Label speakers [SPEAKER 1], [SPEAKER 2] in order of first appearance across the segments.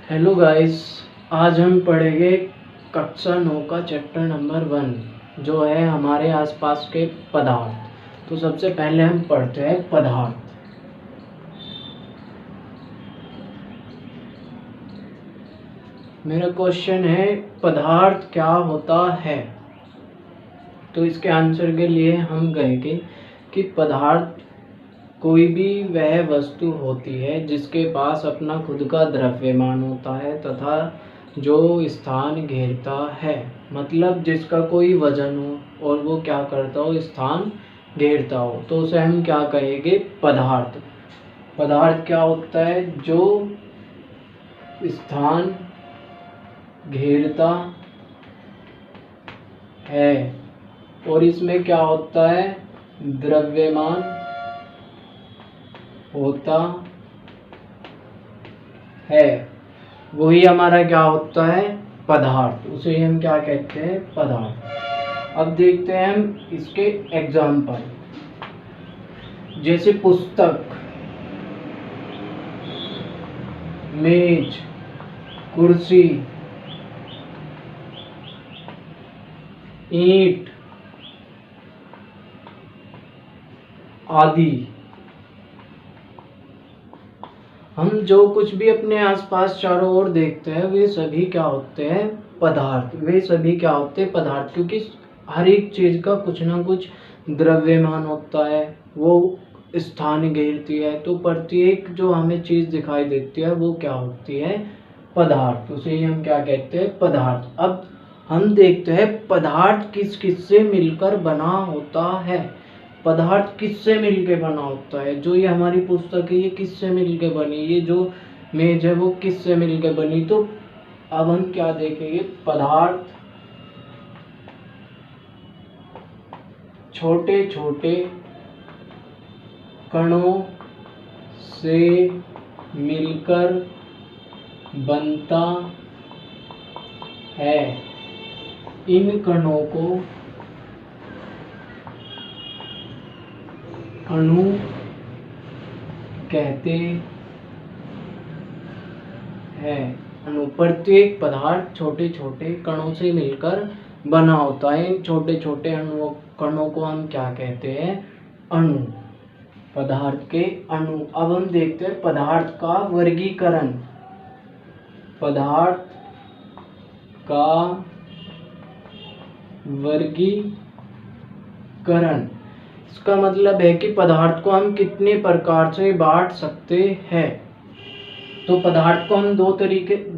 [SPEAKER 1] Hello guys. आज हम पढ़ेंगे कक्षा 9 का चैप्टर नंबर 1 जो है हमारे आसपास के पदार्थ। तो सबसे पहले हम पढ़ते हैं पदार्थ। मेरा क्वेश्चन है पदार्थ क्या होता है। तो इसके आंसर के लिए हम कहेंगे कि पदार्थ कोई भी वह वस्तु होती है जिसके पास अपना खुद का द्रव्यमान होता है तथा जो स्थान घेरता है, मतलब जिसका कोई वजन हो और वो क्या करता हो, स्थान घेरता हो, तो उसे हम क्या कहेंगे, पदार्थ। पदार्थ क्या होता है, जो स्थान घेरता है और इसमें क्या होता है, द्रव्यमान होता है, वही हमारा क्या होता है, पदार्थ। उसे हम क्या कहते हैं, पदार्थ। अब देखते हैं हम इसके एग्जाम्पल, जैसे पुस्तक, मेज, कुर्सी, ईंट आदि। हम जो कुछ भी अपने आसपास चारों ओर देखते हैं वे सभी क्या होते हैं, पदार्थ। वे सभी क्या होते हैं, पदार्थ, क्योंकि हर एक चीज का कुछ ना कुछ द्रव्यमान होता है, वो स्थान घेरती है। तो प्रत्येक जो हमें चीज दिखाई देती है वो क्या होती है, पदार्थ। उसे ही हम क्या कहते हैं, पदार्थ। अब हम देखते हैं पदार्थ किस किस से मिलकर बना होता है। पदार्थ किससे मिलके बना होता है, जो ये हमारी पुस्तक है ये किससे मिलके बनी, ये जो मेज है वो किससे मिलके बनी। तो अब हम क्या देखेंगे, पदार्थ छोटे छोटे कणों से मिलकर बनता है। इन कणों को अणु कहते हैं। अणु, प्रत्येक पदार्थ छोटे छोटे कणों से मिलकर बना होता है। इन छोटे छोटे कणों को हम क्या कहते हैं, अणु। पदार्थ के अणु। अब हम देखते हैं पदार्थ का वर्गीकरण। पदार्थ का वर्गीकरण, इसका मतलब है कि पदार्थ को हम कितने प्रकार से बांट सकते हैं। तो पदार्थ को हम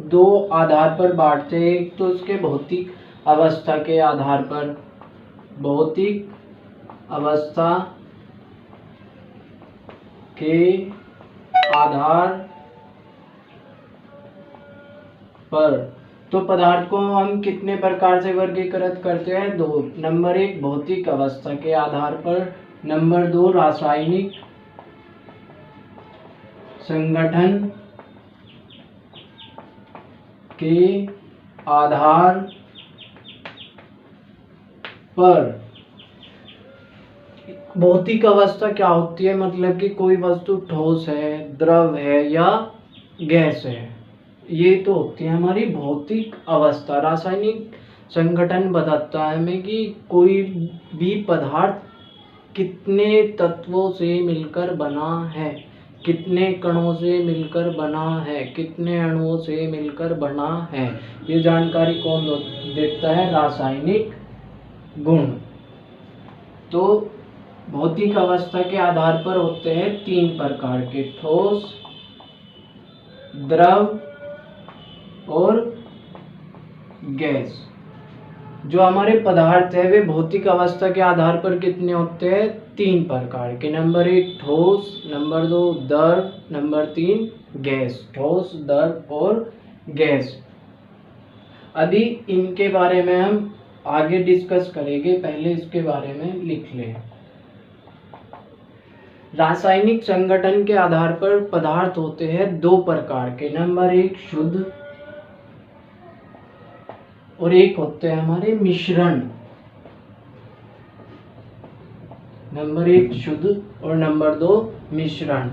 [SPEAKER 1] दो आधार पर बांटते हैं। एक तो उसके भौतिक अवस्था के आधार पर, भौतिक अवस्था के आधार पर। तो पदार्थ को हम कितने प्रकार से वर्गीकृत करते हैं, दो। नंबर 1 भौतिक अवस्था के आधार पर, नंबर 2 रासायनिक संगठन के आधार पर। भौतिक अवस्था क्या होती है, मतलब कि कोई वस्तु ठोस है, द्रव है या गैस है, ये तो होती है हमारी भौतिक अवस्था। रासायनिक संगठन बताता है हमें कि कोई भी पदार्थ कितने तत्वों से मिलकर बना है, कितने कणों से मिलकर बना है, कितने अणुओं से मिलकर बना है। ये जानकारी कौन देता है, रासायनिक गुण। तो भौतिक अवस्था के आधार पर होते हैं 3 प्रकार के, ठोस, द्रव और गैस। जो हमारे पदार्थ है वे भौतिक अवस्था के आधार पर कितने होते हैं, 3 प्रकार के। नंबर 1 ठोस, नंबर 2 द्रव, नंबर 3 गैस। ठोस, द्रव और गैस। अभी इनके बारे में हम आगे डिस्कस करेंगे, पहले इसके बारे में लिख लें। रासायनिक संगठन के आधार पर पदार्थ होते हैं 2 प्रकार के। नंबर 1 शुद्ध और एक होते हैं हमारे मिश्रण। नंबर 1 शुद्ध और नंबर 2 मिश्रण।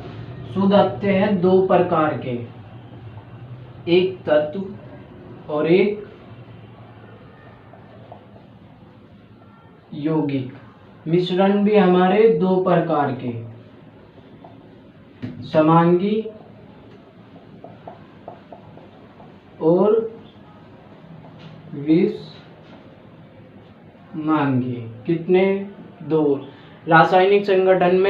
[SPEAKER 1] शुद्ध होते हैं 2 प्रकार के, एक तत्व और एक यौगिक। मिश्रण भी हमारे दो प्रकार के, समांगी और विषमांगी। कितने? दो। रासायनिक संगठन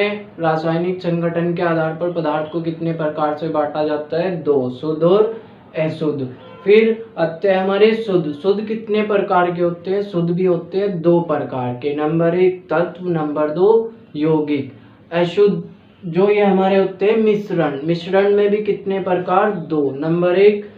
[SPEAKER 1] के आधार पर पदार्थ को कितने प्रकार से बांटा जाता है? दो, शुद्ध और अशुद्ध। फिर आते हैं हमारे शुद्ध कितने प्रकार के होते हैं? शुद्ध भी होते हैं दो प्रकार के, नंबर एक तत्व, नंबर दो यौगिक। अशुद्ध जो ये हमारे होते हैं मिश्रण में भी कितने प्रकार? दो, नंबर एक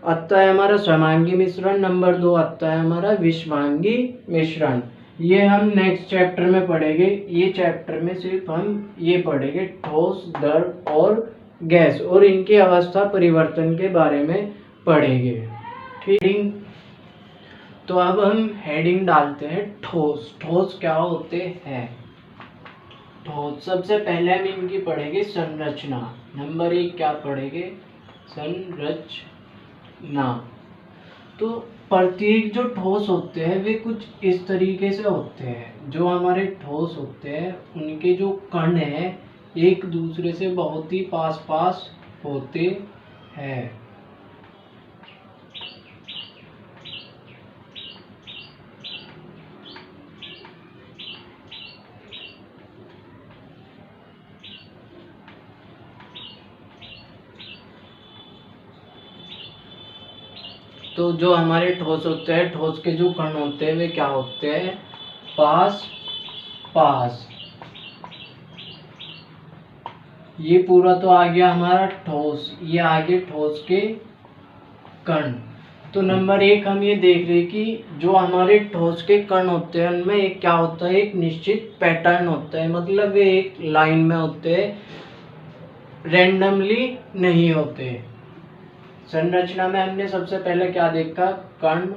[SPEAKER 1] आता है हमारा समांगी मिश्रण, नंबर दो आता है हमारा विषमांगी मिश्रण। ये हम नेक्स्ट चैप्टर में पढ़ेंगे। ये चैप्टर में सिर्फ हम ये पढ़ेंगे ठोस, द्रव और गैस और इनकी अवस्था परिवर्तन के बारे में पढ़ेंगे। ठीक, तो अब हम हेडिंग डालते हैं ठोस। ठोस क्या होते हैं? ठोस सबसे पहले हम इनकी पढ़ेंगे संरचना। नंबर एक क्या पढ़ेंगे? संरचना। तो प्रत्येक जो ठोस होते हैं वे कुछ इस तरीके से होते हैं। जो हमारे ठोस होते हैं उनके जो कण हैं एक दूसरे से बहुत ही पास पास होते हैं। तो जो हमारे ठोस होते हैं, ठोस के जो कण होते हैं वे क्या होते हैं? पास पास। ये पूरा तो आ गया हमारा ठोस, ये आगे ठोस के कण। तो नंबर एक हम ये देख रहे कि जो हमारे ठोस के कण होते हैं उनमें एक क्या होता है? एक निश्चित पैटर्न होता है, मतलब वे एक लाइन में होते हैं, रैंडमली नहीं होते। संरचना में हमने सबसे पहले क्या देखा? कण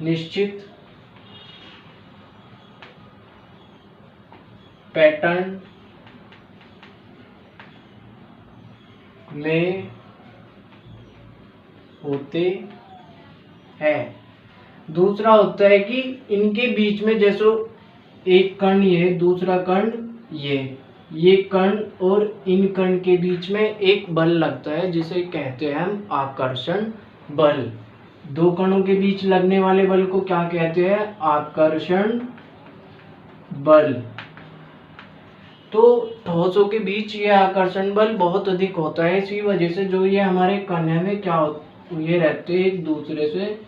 [SPEAKER 1] निश्चित पैटर्न में होते हैं। दूसरा होता है कि इनके बीच में जैसे एक कण ये, दूसरा कण ये कण और इन कण के बीच में एक बल लगता है जिसे कहते हैं हम आकर्षण बल। दो कणों के बीच लगने वाले बल को क्या कहते हैं? आकर्षण बल। तो ठोसों के बीच ये आकर्षण बल बहुत अधिक होता है, इसी वजह से जो ये हमारे कण है वे क्या ये रहते हैं, एक दूसरे से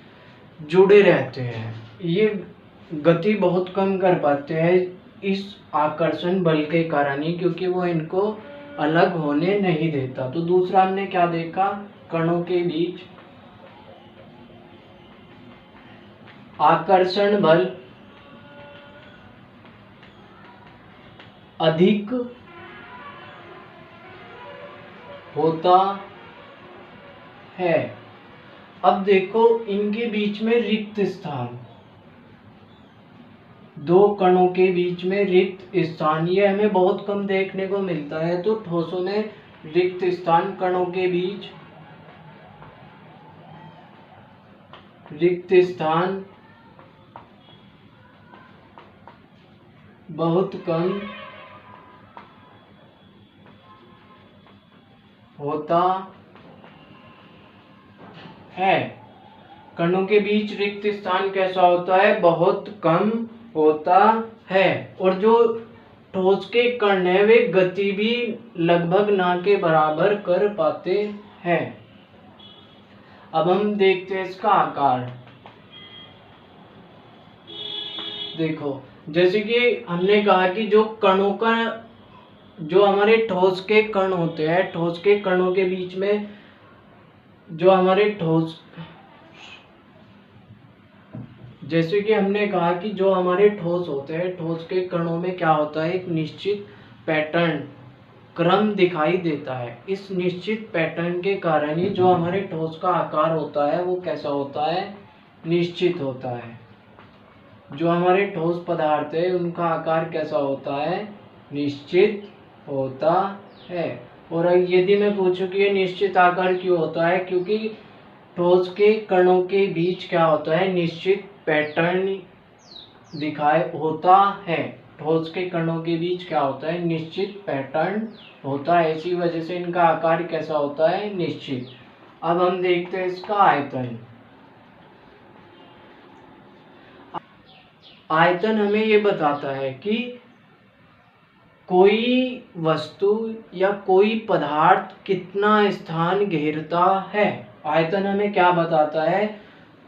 [SPEAKER 1] जुड़े रहते हैं। ये गति बहुत कम कर पाते हैं इस आकर्षण बल के कारण ही, क्योंकि वो इनको अलग होने नहीं देता। तो दूसरा हमने क्या देखा? कणों के बीच आकर्षण बल अधिक होता है। अब देखो इनके बीच में रिक्त स्थान, दो कणों के बीच में रिक्त स्थान, ये हमें बहुत कम देखने को मिलता है। तो ठोसों में रिक्त स्थान, कणों के बीच रिक्त स्थान बहुत कम होता है। कणों के बीच रिक्त स्थान कैसा होता है? बहुत कम होता है। और जो ठोस के कण है वे गति भी लगभग ना के बराबर कर पाते हैं। अब हम देखते हैं इसका आकार। देखो जैसे कि हमने कहा कि जो कणों का, जो हमारे ठोस के कण होते हैं, ठोस के कणों के बीच में जो हमारे ठोस, जैसे कि हमने कहा कि जो हमारे ठोस होते हैं, ठोस के कणों में क्या होता है? एक निश्चित पैटर्न, क्रम दिखाई देता है। इस निश्चित पैटर्न के कारण ही जो हमारे ठोस का आकार होता है वो कैसा होता है? निश्चित होता है। जो हमारे ठोस पदार्थ है उनका आकार कैसा होता है? निश्चित होता है। और यदि मैं पूछूं कि ये निश्चित आकार क्यों होता है, क्योंकि ठोस के कणों के बीच क्या होता है, निश्चित पैटर्न दिखाई होता है। ठोस के कणों के बीच क्या होता है, निश्चित पैटर्न होता है, इसी वजह से इनका आकार कैसा होता है, निश्चित। अब हम देखते हैं इसका आयतन। आयतन हमें ये बताता है कि कोई वस्तु या कोई पदार्थ कितना स्थान घेरता है। आयतन हमें क्या बताता है,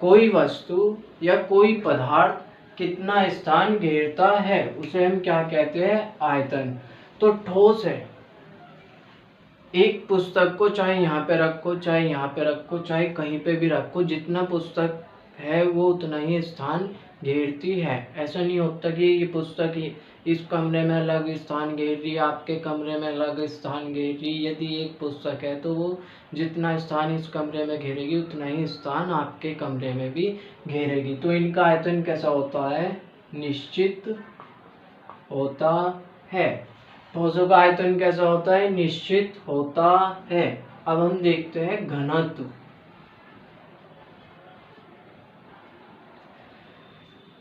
[SPEAKER 1] कोई वस्तु या कोई पदार्थ कितना स्थान घेरता है, उसे हम क्या कहते हैं, आयतन। तो ठोस है, एक पुस्तक को चाहे यहाँ पे रखो, चाहे यहाँ पे रखो, चाहे कहीं पे भी रखो, जितना पुस्तक है वो उतना ही स्थान घेरती है। ऐसा नहीं होता कि ये पुस्तक इस कमरे में अलग स्थान घेर रही है, आपके कमरे में अलग स्थान घेर रही है। यदि एक पुस्तक है तो वो जितना स्थान इस कमरे में घेरेगी उतना ही स्थान आपके कमरे में भी घेरेगी। तो इनका आयतन कैसा होता है, निश्चित होता है। ठोसों का आयतन कैसा होता है, निश्चित होता है। अब हम देखते हैं घनत्व।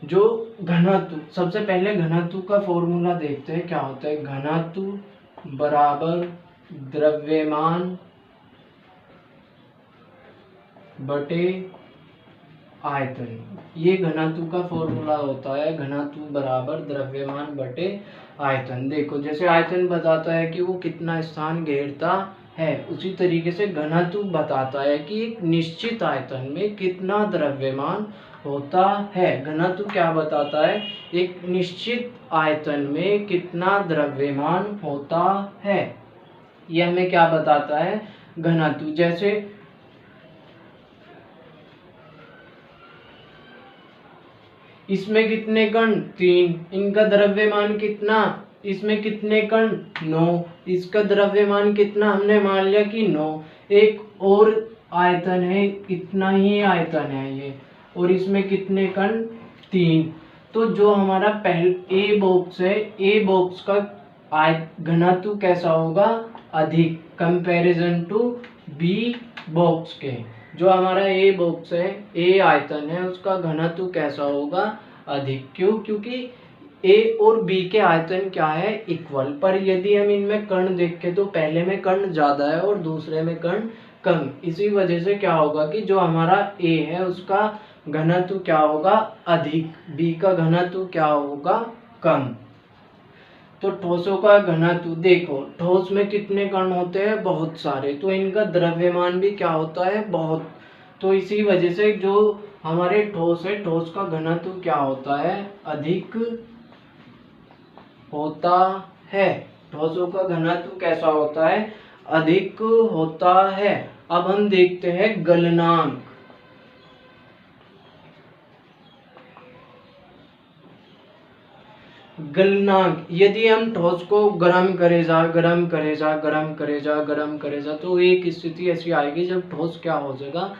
[SPEAKER 1] जो घनत्व, सबसे पहले घनत्व का फॉर्मूला देखते हैं क्या होता है। घनत्व बराबर द्रव्यमान बटे आयतन, ये घनत्व का फॉर्मूला होता है। घनत्व बराबर द्रव्यमान बटे आयतन। देखो जैसे आयतन बताता है कि वो कितना स्थान घेरता है, उसी तरीके से घनत्व बताता है कि एक निश्चित आयतन में कितना द्रव्यमान होता है। घनत्व क्या बताता है, एक निश्चित आयतन में कितना द्रव्यमान होता है, यह हमें क्या बताता है, घनत्व। जैसे इसमें कितने कण, 3, इनका द्रव्यमान कितना, इसमें कितने कण, 9, इसका द्रव्यमान कितना, हमने मान लिया कि 9। एक और आयतन है, इतना ही आयतन है ये, और इसमें कितने कण, 3। तो जो हमारा पहले ए बॉक्स है, ए बॉक्स का घनत्व कैसा होगा, अधिक, कंपैरिजन टू बी बॉक्स के। जो हमारा ए बॉक्स है, ए आयतन है, उसका घनत्व कैसा होगा, अधिक। क्यों, क्योंकि ए और बी के आयतन क्या है, इक्वल। पर यदि हम इनमें कण देखें तो पहले में कण ज्यादा है और दूसरे में कण कम, इसी वजह से क्या होगा कि जो हमारा ए है उसका घनत्व क्या होगा, अधिक, बी का घनत्व क्या होगा, कम। तो ठोसों का घनत्व देखो, ठोस में कितने कण होते हैं, बहुत सारे, तो इनका द्रव्यमान भी क्या होता है, बहुत। तो इसी वजह से जो हमारे ठोस है, ठोस का घनत्व क्या होता है, अधिक होता है। ठोसों का घनत्व कैसा होता है, अधिक होता है। अब हम देखते हैं गलनांक। गलनांक, यदि हम ठोस को गर्म करे जा, गर्म करे जा, गर्म करे जा, गर्म करे जा, तो एक स्थिति ऐसी आएगी जब ठोस क्या हो जाएगा,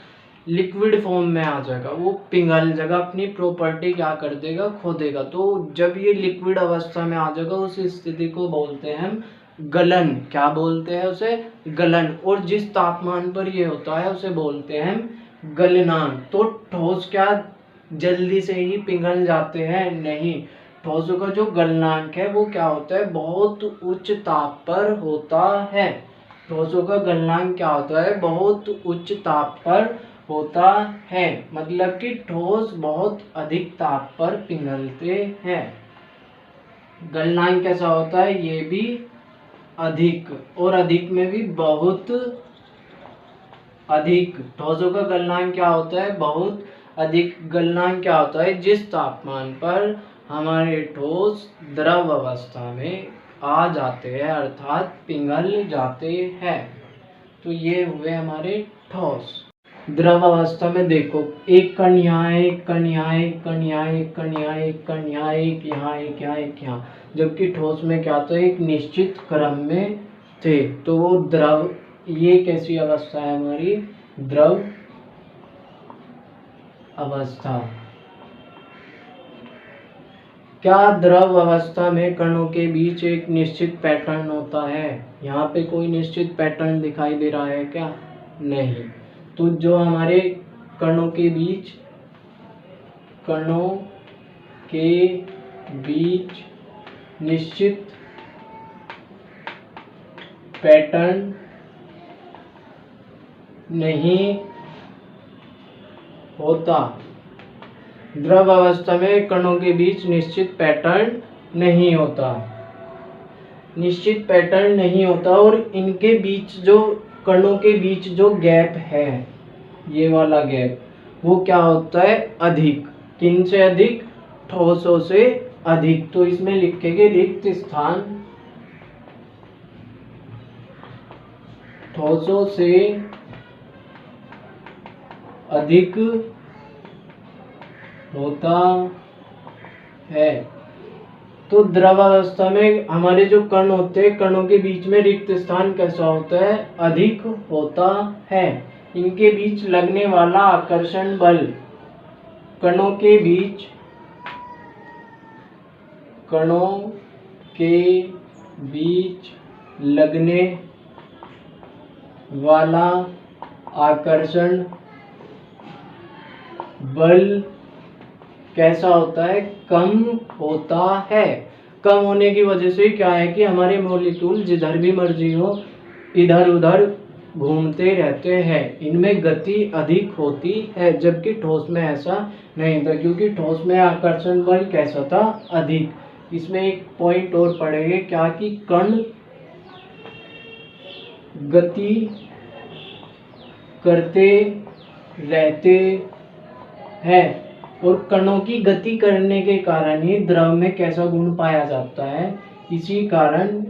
[SPEAKER 1] लिक्विड फॉर्म में आ जाएगा, वो पिघल जाएगा, अपनी प्रॉपर्टी क्या कर देगा, खो देगा। तो जब ये लिक्विड अवस्था में आ जाएगा उस स्थिति को बोलते हैं हम गलन। क्या बोलते हैं उसे, गलन। और जिस तापमान पर ये होता है उसे बोलते हैं हम गलनांक। तो ठोस क्या जल्दी से ही पिघल जाते हैं, नहीं। ठोसों का जो गलनांक है वो क्या होता है, बहुत उच्च ताप पर होता है। ठोसों का गलनांक क्या होता है, बहुत उच्च ताप पर होता है, मतलब कि ठोस बहुत अधिक ताप पर पिघलते हैं। गलनांक कैसा होता है, ये भी अधिक, और अधिक में भी बहुत अधिक। ठोसों का गलनांक क्या होता है, बहुत अधिक। गलनांक क्या होता है, जिस तापमान पर हमारे ठोस द्रव अवस्था में आ जाते हैं, अर्थात पिघल जाते हैं। तो ये हुए हमारे ठोस। द्रव अवस्था में देखो, एक कण यहाँ है, एक कण यहाँ, एक कण यहाँ, एक कण यहाँ, एक कण यहाँ, एक यहाँ, एक यहाँ, एक यहाँ। जबकि ठोस में क्या था, एक निश्चित क्रम में थे। तो वो द्रव, ये कैसी अवस्था है हमारी, द्रव अवस्था। क्या द्रव अवस्था में कणों के बीच एक निश्चित पैटर्न होता है? यहाँ पे कोई निश्चित पैटर्न दिखाई दे रहा है क्या? नहीं। तो जो हमारे कणों के बीच निश्चित पैटर्न नहीं होता। द्रव अवस्था में कणों के बीच निश्चित पैटर्न नहीं होता, निश्चित पैटर्न नहीं होता। और इनके बीच जो कणों के बीच जो गैप है, ये वाला गैप, वो क्या होता है? अधिक। किन से अधिक? ठोसों से अधिक। तो इसमें लिखेंगे रिक्त स्थान ठोसों से अधिक होता है। तो द्रवावस्था में हमारे जो कण होते हैं, कणों के बीच में रिक्त स्थान कैसा होता है? अधिक होता है। इनके बीच लगने वाला आकर्षण बल, कणों के बीच लगने वाला आकर्षण बल कैसा होता है? कम होता है। कम होने की वजह से क्या है कि हमारे मॉलिक्यूल जिधर भी मर्जी हो इधर उधर घूमते रहते हैं, इनमें गति अधिक होती है, जबकि ठोस में ऐसा नहीं था, क्योंकि ठोस में आकर्षण बल कैसा था? अधिक। इसमें एक पॉइंट और पढ़ेंगे क्या, कि कण गति करते रहते हैं, और कणों की गति करने के कारण ही द्रव में कैसा गुण पाया जाता है? इसी कारण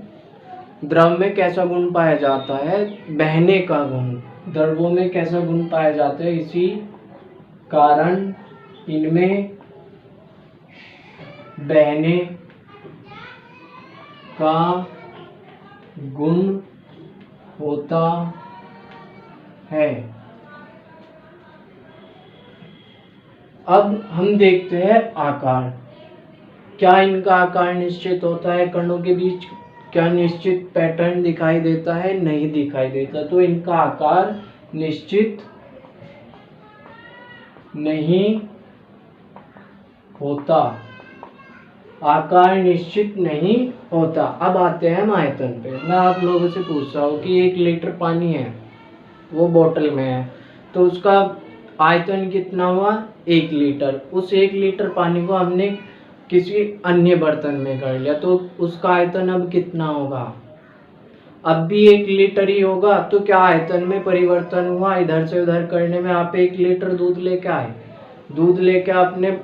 [SPEAKER 1] द्रव में कैसा गुण पाया जाता है? बहने का गुण। द्रवों में कैसा गुण पाया जाता है? इसी कारण इनमें बहने का गुण होता है। अब हम देखते हैं आकार। क्या इनका आकार निश्चित होता है? कणों के बीच क्या निश्चित पैटर्न दिखाई देता है? नहीं दिखाई देता। तो इनका आकार निश्चित नहीं होता, आकार निश्चित नहीं होता। अब आते हैं हम आयतन पे। मैं आप लोगों से पूछ रहा हूँ कि 1 लीटर पानी है, वो बोतल में है, तो उसका आयतन कितना हुआ? 1 लीटर। उस 1 लीटर पानी को हमने किसी अन्य बर्तन में कर लिया, तो उसका आयतन अब कितना होगा? अब भी 1 लीटर ही होगा। तो क्या आयतन में परिवर्तन हुआ? इधर से उधर करने में आप 1 लीटर दूध लेके आए, दूध लेके आपने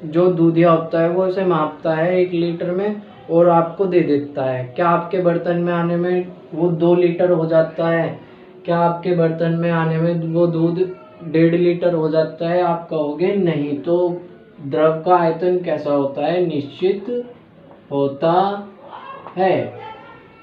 [SPEAKER 1] जो दूधिया होता है वो उसे मापता है 1 लीटर में और आपको दे देता है। क्या आपके बर्तन में आने में वो 2 लीटर हो जाता है? क्या आपके बर्तन में आने में वो दूध 1.5 लीटर हो जाता है? आप कहोगे नहीं। तो द्रव का आयतन कैसा होता है? निश्चित होता है।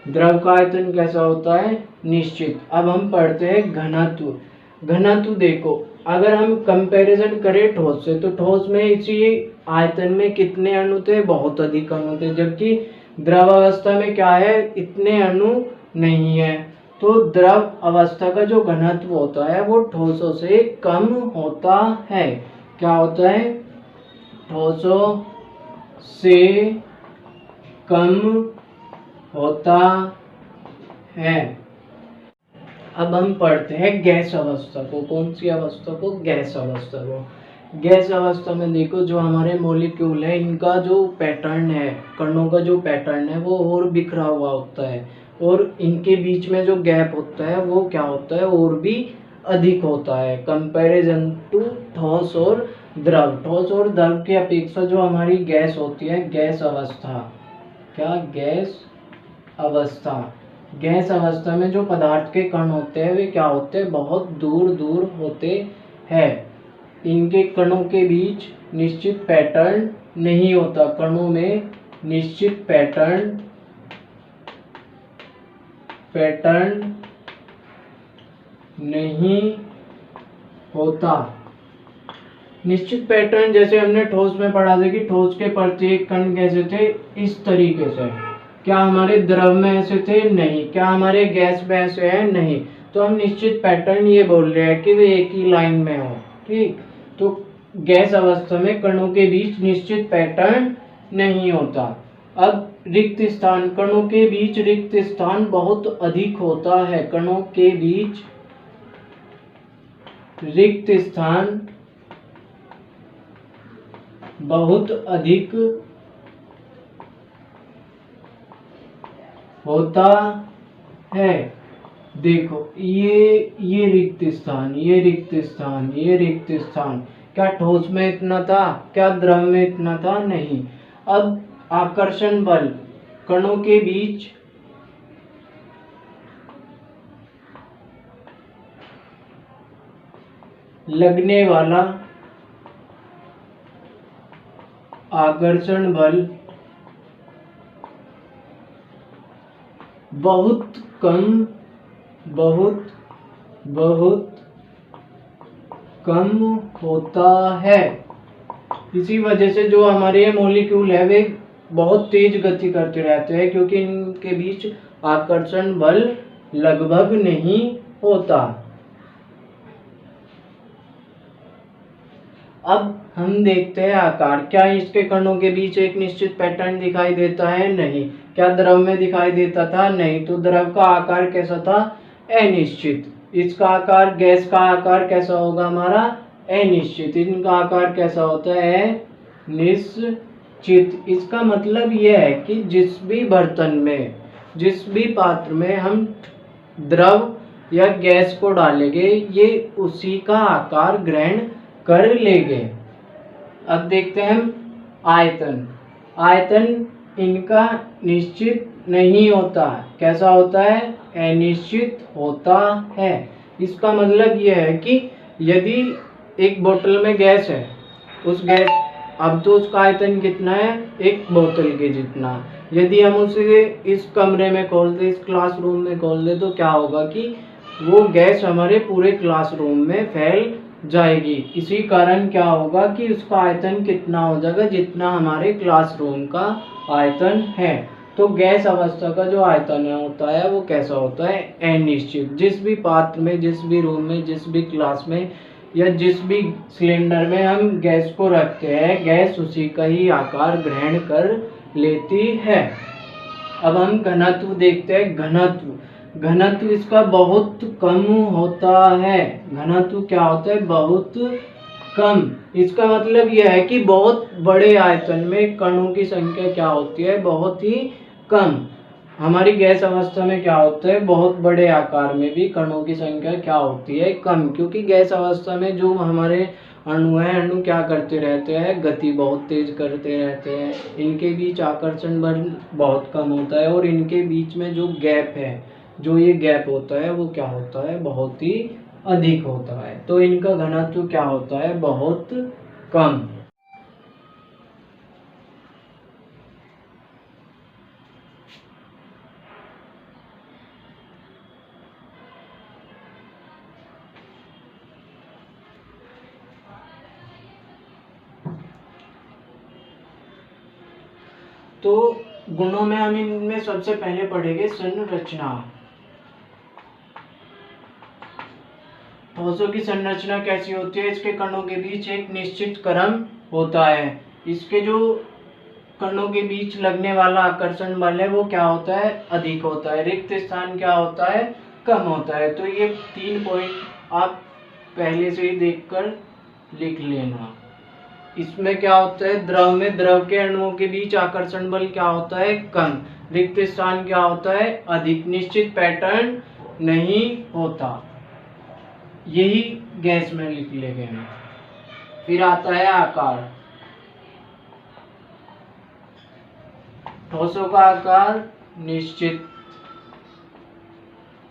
[SPEAKER 1] द्रव का आयतन कैसा होता है? निश्चित। अब हम पढ़ते हैं घनत्व। घनत्व देखो, अगर हम कंपैरिजन करें ठोस से, तो ठोस में इसी आयतन में कितने अणु थे? बहुत अधिक अणु थे, जबकि द्रव अवस्था में क्या है? इतने अणु नहीं है। तो द्रव अवस्था का जो घनत्व होता है वो ठोसों से कम होता है। क्या होता है? ठोसों से कम होता है। अब हम पढ़ते हैं गैस अवस्था को। कौन सी अवस्था को? गैस अवस्था को। गैस अवस्था में देखो, जो हमारे मॉलिक्यूल है इनका जो पैटर्न है, कणों का जो पैटर्न है वो और बिखरा हुआ होता है, और इनके बीच में जो गैप होता है वो क्या होता है? और भी अधिक होता है कंपैरिजन टू ठोस और द्रव। ठोस और द्रव की अपेक्षा जो हमारी गैस होती है, गैस अवस्था, क्या? गैस अवस्था। गैस अवस्था में जो पदार्थ के कण होते हैं वे क्या होते हैं? बहुत दूर दूर होते हैं। इनके कणों के बीच निश्चित पैटर्न नहीं होता। कणों में निश्चित पैटर्न नहीं होता। निश्चित पैटर्न जैसे हमने ठोस में पढ़ा था कि ठोस के प्रत्येक कण कैसे थे, इस तरीके से। क्या हमारे द्रव में ऐसे थे? नहीं। क्या हमारे गैस में ऐसे है? नहीं। तो हम निश्चित पैटर्न ये बोल रहे हैं कि वे एक ही लाइन में हो। ठीक, तो गैस अवस्था में कणों के बीच निश्चित पैटर्न नहीं होता। अब रिक्त स्थान, कणों के बीच रिक्त स्थान बहुत अधिक होता है। कणों के बीच रिक्त स्थान बहुत अधिक होता है। देखो ये रिक्त स्थान, ये रिक्त स्थान, ये रिक्त स्थान, क्या ठोस में इतना था? क्या द्रव में इतना था? नहीं। अब आकर्षण बल, कणों के बीच लगने वाला आकर्षण बल बहुत कम, बहुत कम होता है। इसी वजह से जो हमारे मॉलिक्यूल है वे बहुत तेज गति करते रहते हैं, क्योंकि इनके बीच आकर्षण बल लगभग नहीं होता। अब हम देखते हैं आकार। क्या इसके कणों के बीच एक निश्चित पैटर्न दिखाई देता है? नहीं। क्या द्रव में दिखाई देता था? नहीं। तो द्रव का आकार कैसा था? अनिश्चित। इसका आकार, गैस का आकार कैसा होगा हमारा? अनिश्चित। इनका आकार कैसा होता है? निश्चित। इसका मतलब यह है कि जिस भी बर्तन में, जिस भी पात्र में हम द्रव या गैस को डालेंगे, ये उसी का आकार ग्रहण कर लेंगे। अब देखते हैं हम आयतन। आयतन इनका निश्चित नहीं होता। कैसा होता है? अनिश्चित होता है। इसका मतलब यह है कि यदि एक बोतल में गैस है, उस गैस, अब तो उसका आयतन कितना है? एक बोतल के जितना। यदि हम उसे इस कमरे में खोल दे, इस क्लासरूम में खोल दे, तो क्या होगा कि वो गैस हमारे पूरे क्लासरूम में फैल जाएगी। इसी कारण क्या होगा कि उसका आयतन कितना हो जाएगा? जितना हमारे क्लासरूम का आयतन है। तो गैस अवस्था का जो आयतन होता है वो कैसा होता है? अनिश्चित। जिस भी पात्र में, जिस भी रूम में, जिस भी क्लास में या जिस भी सिलेंडर में हम गैस को रखते हैं, गैस उसी का ही आकार ग्रहण कर लेती है। अब हम घनत्व देखते हैं। घनत्व इसका बहुत कम होता है। घनत्व क्या होता है? बहुत कम। इसका मतलब यह है कि बहुत बड़े आयतन में कणों की संख्या क्या होती है? बहुत ही कम। हमारी गैस अवस्था में क्या होता है? बहुत बड़े आकार में भी कणों की संख्या क्या होती है? कम। क्योंकि गैस अवस्था में जो हमारे अणु है, अणु क्या करते रहते हैं? गति बहुत तेज करते रहते हैं। इनके बीच आकर्षण बल बहुत कम होता है, और इनके बीच में जो गैप है, जो ये गैप होता है, वो क्या होता है? बहुत ही अधिक होता है। तो इनका घनत्व क्या होता है? बहुत कम। तो गुणों में हम इनमें सबसे पहले पढ़ेंगे संरचना। ठोसों की संरचना कैसी होती है? इसके कणों के बीच एक निश्चित क्रम होता है। इसके जो कणों के बीच लगने वाला आकर्षण बल है वो क्या होता है? अधिक होता है। रिक्त स्थान क्या होता है? कम होता है। तो ये 3 पॉइंट आप पहले से ही देखकर लिख लेना। इसमें क्या होता है? द्रव में, द्रव के अणुओं के बीच आकर्षण बल क्या होता है? कम। रिक्त स्थान क्या होता है? अधिक। निश्चित पैटर्न नहीं होता। यही गैस में लिख लेंगे। फिर आता है आकार। ठोसों का आकार निश्चित,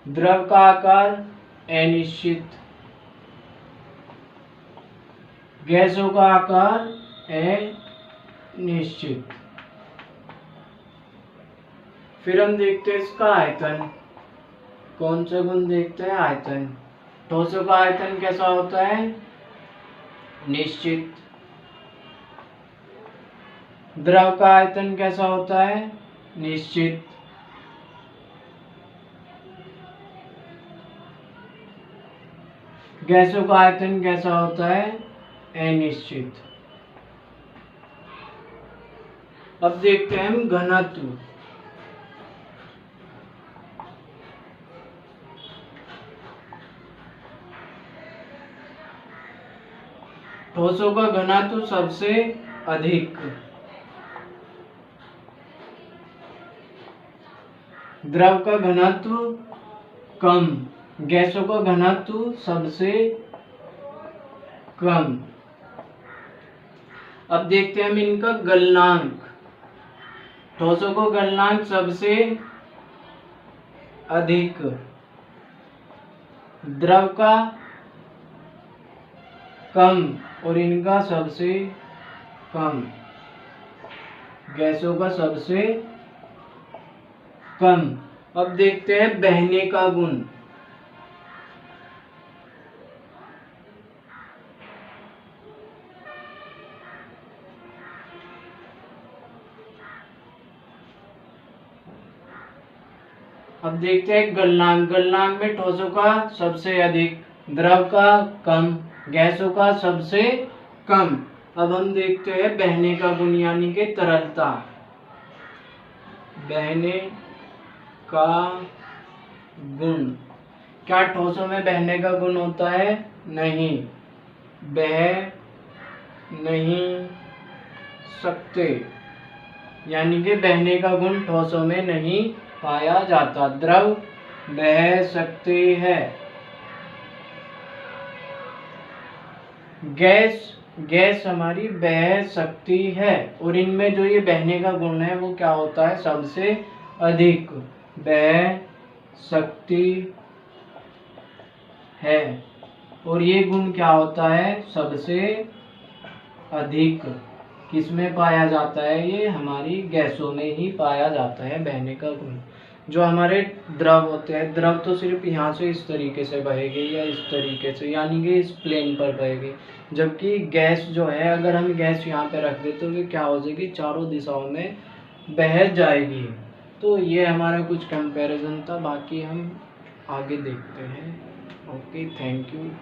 [SPEAKER 1] द्रव का आकार अनिश्चित, गैसों का आकार अनिश्चित। फिर हम देखते हैं इसका आयतन। कौन सा गुण देखते हैं? आयतन। ठोसों का आयतन कैसा होता है? निश्चित। द्रव का आयतन कैसा होता है? निश्चित। गैसों का आयतन कैसा होता है? अनिश्चित। अब देखते हैं हम घनत्व। ठोसों का घनत्व सबसे अधिक, द्रव का घनत्व कम, गैसों का घनत्व सबसे कम। अब देखते हैं हम इनका गलनांक। ठोसों का गलनांक सबसे अधिक, द्रव का कम और इनका सबसे कम, गैसों का सबसे कम। अब देखते हैं बहने का गुण। अब देखते हैं गलनांक। गलनांक में ठोसों का सबसे अधिक, द्रव का कम, गैसों का सबसे कम। अब हम देखते हैं बहने का गुण यानी कि तरलता। बहने का गुण। क्या ठोसों में बहने का गुण होता है? नहीं, बह नहीं सकते, यानी कि बहने का गुण ठोसों में नहीं पाया जाता। द्रव बह सकते हैं। गैस हमारी बह सकती है और इनमें जो ये बहने का गुण है वो क्या होता है? सबसे अधिक, बह सकती है। और ये गुण क्या होता है? सबसे अधिक। किसमें पाया जाता है? ये हमारी गैसों में ही पाया जाता है बहने का गुण। जो हमारे द्रव होते हैं, द्रव तो सिर्फ यहाँ से इस तरीके से बहेगी या इस तरीके से, यानी कि इस प्लेन पर बहेगी, जबकि गैस जो है, अगर हम गैस यहाँ पे रख दे तो ये क्या हो जाएगी? चारों दिशाओं में बह जाएगी। तो ये हमारा कुछ कंपैरिजन था, बाकी हम आगे देखते हैं। Okay, thank you.